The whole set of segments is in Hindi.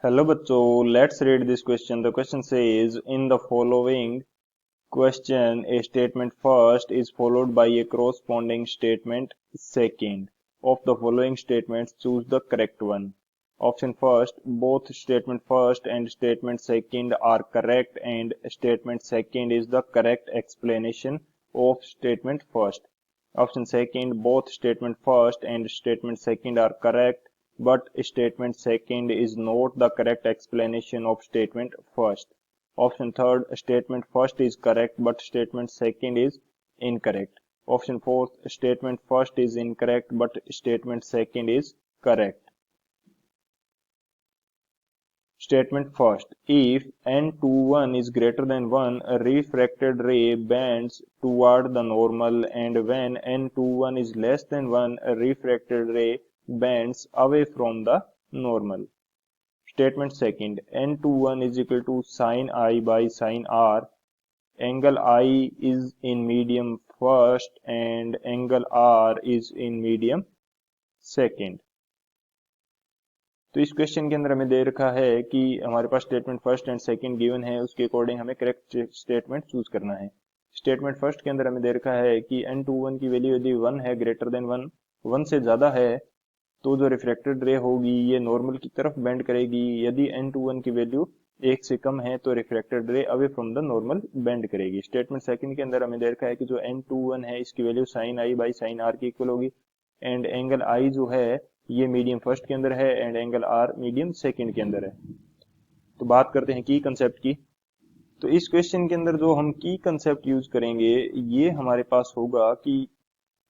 Hello बच्चों, let's read this question. The question says, in the following question, a statement first is followed by a corresponding statement second. Of the following statements, choose the correct one. Option first, both statement first and statement second are correct and statement second is the correct explanation of statement first. Option second, both statement first and statement second are correct, but statement second is not the correct explanation of statement first. Option third, statement first is correct, but statement second is incorrect. Option fourth, statement first is incorrect, but statement second is correct. Statement first, if n21 is greater than 1, a refracted ray bends toward the normal, and when n21 is less than 1, a refracted ray bends away from the normal. Statement second, n21 is equal to sin I by sin R. Angle I is in medium first and angle R is in medium second. तो इस क्वेश्चन के अंदर हमें दे रखा है कि हमारे पास statement first and second given है, उसके अकॉर्डिंग हमें करेक्ट स्टेटमेंट चूज करना है। स्टेटमेंट फर्स्ट के अंदर हमें दे रखा है कि n21 की वैल्यू यदि 1 है, ग्रेटर देन 1 से ज्यादा है, तो जो रिफ्लेक्टेड रे होगी ये नॉर्मल की तरफ बेंड करेगी। यदि n21 की वैल्यू 1 से कम है तो reflected ray away from the normal bend करेगी। स्टेटमेंट सेकंड के अंदर हमें दे रखा है कि जो n21 है इसकी वैल्यू sin I बाई sin R की इक्वल होगी, एंड एंगल I जो है ये मीडियम फर्स्ट के अंदर है and angle R medium second के अंदर है। तो बात करते हैं की कंसेप्ट की। तो इस क्वेश्चन के अंदर जो हम की कंसेप्ट यूज करेंगे ये हमारे पास होगा कि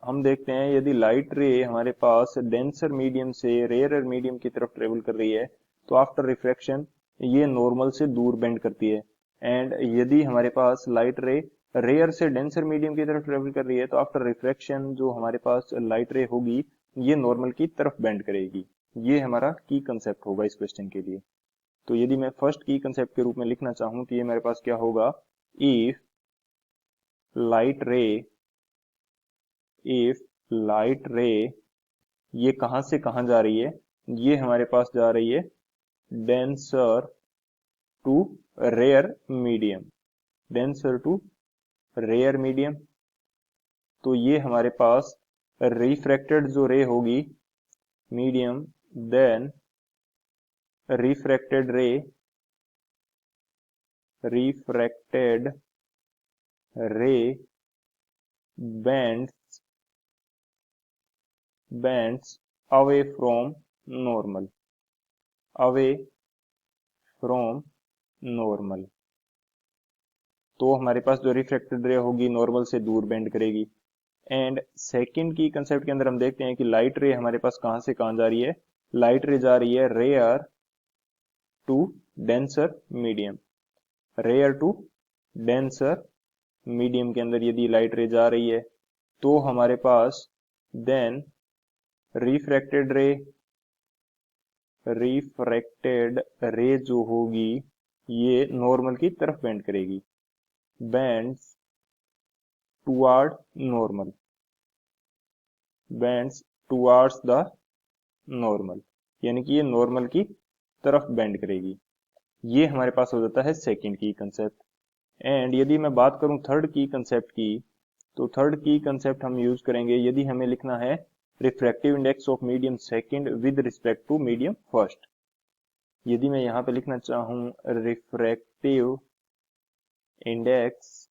हम देखते हैं यदि लाइट रे हमारे पास डेंसर मीडियम से रेयरर मीडियम की तरफ ट्रेवल कर रही है तो आफ्टर रिफ्रैक्शन ये नॉर्मल से दूर बेंड करती है, एंड यदि हमारे पास लाइट रे रेयर से डेंसर मीडियम की तरफ ट्रेवल कर रही है तो आफ्टर रिफ्रैक्शन जो हमारे पास लाइट रे होगी ये नॉर्मल की तरफ बेंड करेगी। ये हमारा की कंसेप्ट होगा इस क्वेश्चन के लिए। तो यदि मैं फर्स्ट की कंसेप्ट के रूप में लिखना चाहूं तो ये मेरे पास क्या होगा, इफ लाइट रे ये कहां से कहां जा रही है, ये हमारे पास जा रही है denser to rare medium, denser to rare medium. तो ये हमारे पास रिफ्रैक्टेड जो रे होगी medium, then refracted ray bends away from normal, तो हमारे पास जो रिफ्रैक्टेड रे होगी नॉर्मल से दूर बेंड करेगी। एंड सेकंड की कंसेप्ट के अंदर हम देखते हैं कि लाइट रे हमारे पास कहां से कहां जा रही है, लाइट रे जा रही है rare to denser medium, rare to denser medium के अंदर यदि लाइट रे जा रही है तो हमारे पास देन रिफ्रैक्टेड रे जो होगी ये नॉर्मल की तरफ बेंड करेगी, bends toward normal, bends towards the normal, यानी कि ये नॉर्मल की तरफ बेंड करेगी। ये हमारे पास हो जाता है सेकंड की कंसेप्ट। एंड यदि मैं बात करूं थर्ड की कंसेप्ट की, तो थर्ड की कंसेप्ट हम यूज करेंगे यदि हमें लिखना है refractive index of medium second with respect to medium first. यदि मैं यहां पे लिखना चाहूं refractive index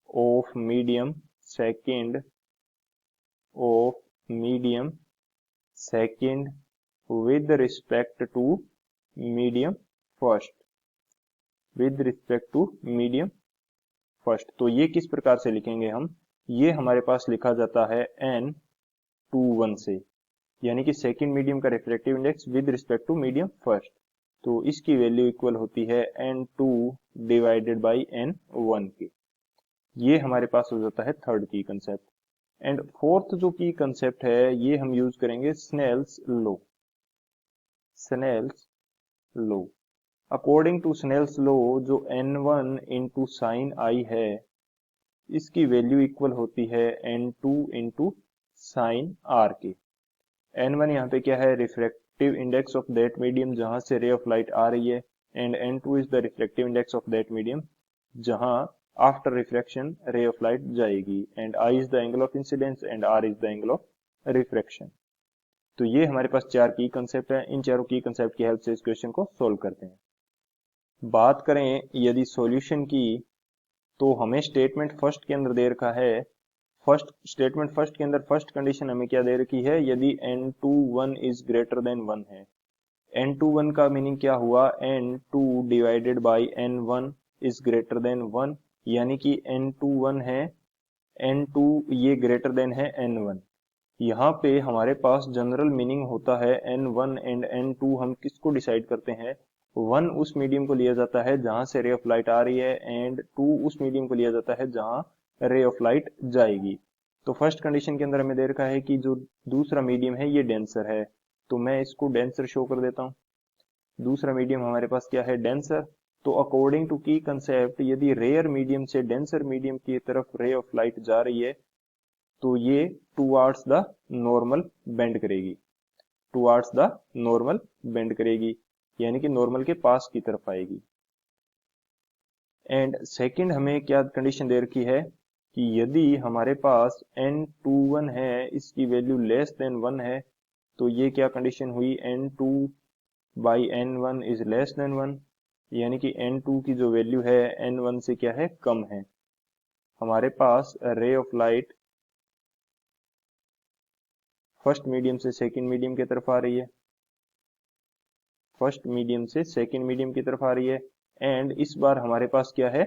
of medium second with respect to medium first, तो ये किस प्रकार से लिखेंगे हम, ये हमारे पास लिखा जाता है n21 से, यानी कि सेकंड मीडियम का refractive index with respect to medium first, तो इसकी वैल्यू इक्वल होती है n2 डिवाइडेड बाई n1 के। ये हमारे पास हो जाता है थर्ड की कंसेप्ट। एंड फोर्थ जो की कंसेप्ट है ये हम यूज करेंगे Snell's law. According to Snell's law जो n1 इंटू साइन आई है इसकी वैल्यू इक्वल होती है n2 इंटू साइन आर के। n1 यहाँ पे क्या है, refractive index of that medium जहां से रे ऑफ लाइट आ रही है, and n2 is the refractive index of that medium जहां after refraction ray of light जाएगी, and I is the angle of incidence and R is the angle of refraction. तो ये हमारे पास चार की कंसेप्ट है। इन चारों की कंसेप्ट की हेल्प से इस क्वेश्चन को सोल्व करते हैं। बात करें यदि सॉल्यूशन की, तो हमें स्टेटमेंट फर्स्ट के अंदर दे रखा है, स्टेटमेंट फर्स्ट के अंदर फर्स्ट कंडीशन हमें क्या दे रखी है, यदि n21 इज ग्रेटर देन 1 है। n21 का मीनिंग क्या हुआ, n2 divided by n1 is greater than 1, यानी कि n21 है, n2 ये ग्रेटर देन है n1। यहाँ पे हमारे पास जनरल मीनिंग होता है n1 एंड n2 हम किसको डिसाइड करते हैं, 1 उस मीडियम को लिया जाता है जहां से रे ऑफ लाइट आ रही है, एंड 2 उस मीडियम को लिया जाता है जहां रे ऑफ लाइट जाएगी। तो फर्स्ट कंडीशन के अंदर हमें दे रखा है कि जो दूसरा मीडियम है ये डेंसर है, तो मैं इसको डेंसर शो कर देता हूँ। दूसरा मीडियम हमारे पास क्या है, डेंसर। तो अकॉर्डिंग टू की कंसेप्ट, यदि रेयर मीडियम से डेंसर मीडियम की तरफ रे ऑफ लाइट जा रही है तो ये टुवार्ड्स द नॉर्मल बेंड करेगी, टुवार्ड्स द नॉर्मल बेंड करेगी, यानी कि नॉर्मल के पास की तरफ आएगी। एंड सेकंड हमें क्या कंडीशन दे रखी है कि यदि हमारे पास n21 है, इसकी वैल्यू लेस देन 1 है, तो ये क्या कंडीशन हुई, n2 by n1 is less than 1, यानी कि n2 की जो वैल्यू है n1 से क्या है, कम है। हमारे पास ray of light first medium से सेकंड मीडियम की तरफ आ रही है, फर्स्ट मीडियम से सेकंड मीडियम की तरफ आ रही है, एंड इस बार हमारे पास क्या है,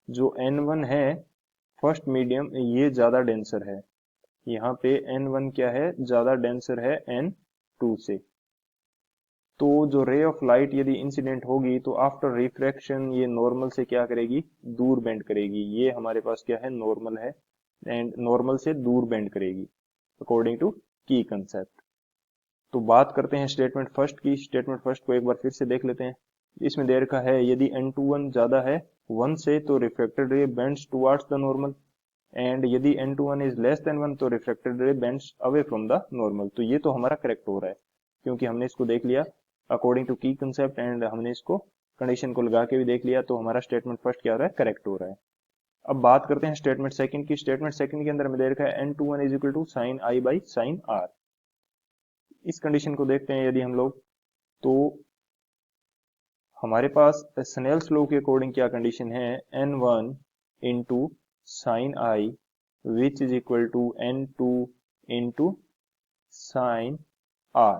जो n1 है फर्स्ट मीडियम ये ज्यादा डेंसर है, यहाँ पे n1 क्या है, ज्यादा डेंसर है n2 से। तो जो रे ऑफ लाइट यदि इंसिडेंट होगी तो आफ्टर रिफ्रैक्शन ये नॉर्मल से क्या करेगी, दूर बेंड करेगी। ये हमारे पास क्या है, नॉर्मल है, एंड नॉर्मल से दूर बेंड करेगी अकॉर्डिंग टू की कंसेप्ट। तो बात करते हैं स्टेटमेंट फर्स्ट की। स्टेटमेंट फर्स्ट को एक बार फिर से देख लेते हैं। इसमें दे रखा है यदि n21 ज्यादा है 1 से तो refracted ray bends towards the normal, and यदि n21 इज लेस देन 1 तो refracted ray bends away from the normal. तो ये तो हमारा करेक्ट हो रहा है, क्योंकि हमने इसको देख लिया अकॉर्डिंग टू की कंसेप्ट, एंड हमने इसको कंडीशन को लगा के भी देख लिया, तो हमारा स्टेटमेंट फर्स्ट क्या हो रहा है, करेक्ट हो रहा है। अब बात करते हैं स्टेटमेंट सेकंड की। स्टेटमेंट सेकंड के अंदर हमें दे रखा है n21 is equal to sine I by sine R. इस कंडीशन को देखते हैं यदि हम लोग, तो हमारे पास स्नेल्स लॉ के अकॉर्डिंग क्या कंडीशन है, n1 into sine I which is equal to n2 into sine R.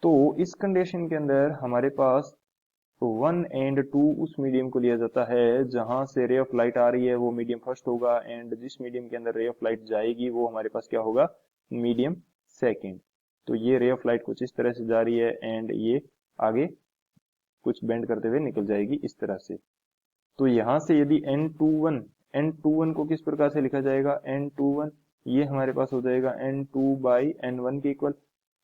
तो इस कंडीशन के अंदर हमारे पास 1 एंड 2 उस मीडियम को लिया जाता है जहां से रे ऑफ लाइट आ रही है, वो मीडियम फर्स्ट होगा, एंड जिस मीडियम के अंदर रे ऑफ लाइट जाएगी वो हमारे पास क्या होगा, मीडियम सेकंड। तो ये रे ऑफ लाइट कुछ इस तरह से जा रही है, एंड ये आगे कुछ बेंड करते हुए निकल जाएगी इस तरह से। तो यहां से यदि n21 को किस प्रकार से लिखा जाएगा, n21 ये हमारे पास हो जाएगा n2 बाई n1 के इक्वल।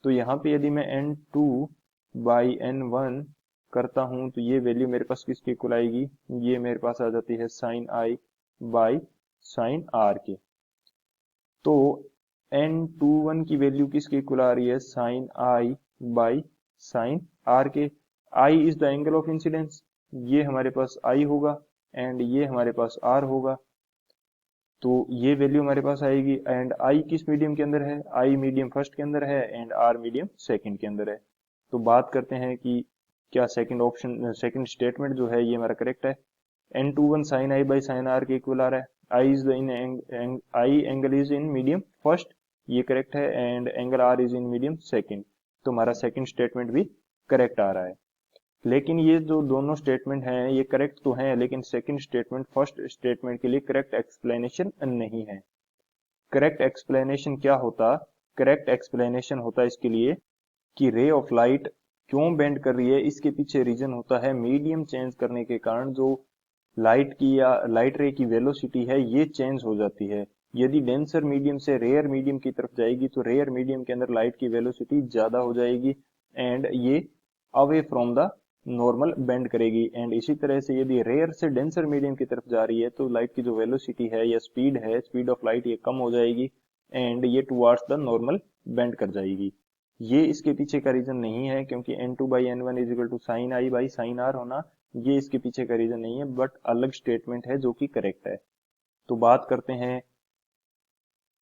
तो यहाँ पे यदि मैं n2 बाई n1 करता हूं तो ये वैल्यू मेरे पास किसके इक्वल आएगी, ये मेरे पास आ जाती है sine I by sine R के। तो n21 की वैल्यू किसके इक्वल आ रही है, sine I by sine R के। I is the angle of incidence, ये हमारे पास आई होगा, एंड ये हमारे पास आर होगा। तो ये वैल्यू हमारे पास आएगी, एंड आई किस मीडियम के अंदर है, आई मीडियम फर्स्ट के अंदर है, एंड आर मीडियम सेकंड के अंदर है। तो बात करते हैं कि क्या सेकंड ऑप्शन, सेकंड स्टेटमेंट जो है ये हमारा करेक्ट है। n21 sine I by sine R के इक्वल आ रहा है। I is in I angle is in medium first, ये करेक्ट है, and angle R is in medium second. तो हमारा सेकंड स्टेटमेंट भी करेक्ट आ रहा है। लेकिन ये जो दोनों स्टेटमेंट हैं ये करेक्ट तो हैं, लेकिन सेकंड स्टेटमेंट फर्स्ट स्टेटमेंट के लिए करेक्ट एक्सप्लेनेशन नहीं है। करेक्ट एक्सप्लेनेशन क्या होता, करेक्ट एक्सप्लेनेशन होता इसके लिए कि रे ऑफ लाइट क्यों बेंड कर रही है, इसके पीछे रीजन होता है मीडियम चेंज करने के कारण जो लाइट की या लाइट रे की वेलोसिटी है ये चेंज हो जाती है। यदि डेंसर मीडियम से रेयर मीडियम की तरफ जाएगी तो रेयर मीडियम के अंदर लाइट की वेलोसिटी ज्यादा हो जाएगी, एंड ये away from the normal bend करेगी। एंड इसी तरह से यदि रेयर से डेंसर मीडियम की तरफ जा रही है तो लाइट की जो वेलोसिटी है या स्पीड है, स्पीड ऑफ लाइट ये कम हो जाएगी, एंड ये टुवर्ड्स द नॉर्मल बेंड कर जाएगी। ये इसके पीछे का रीजन नहीं है, क्योंकि n2/n1 is equal to sine I by sine R होना, ये इसके पीछे का रीजन नहीं है, बट अलग स्टेटमेंट है जो कि करेक्ट है। तो बात करते हैं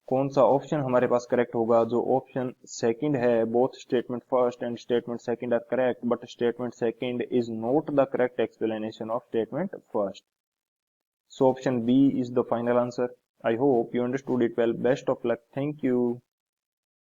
कौन सा ऑप्शन हमारे पास करेक्ट होगा। जो ऑप्शन सेकंड है, both statement first and statement second are correct, but statement second is not the correct explanation of statement first. So option B is the final answer. I hope you understood it well. Best of luck. Thank you.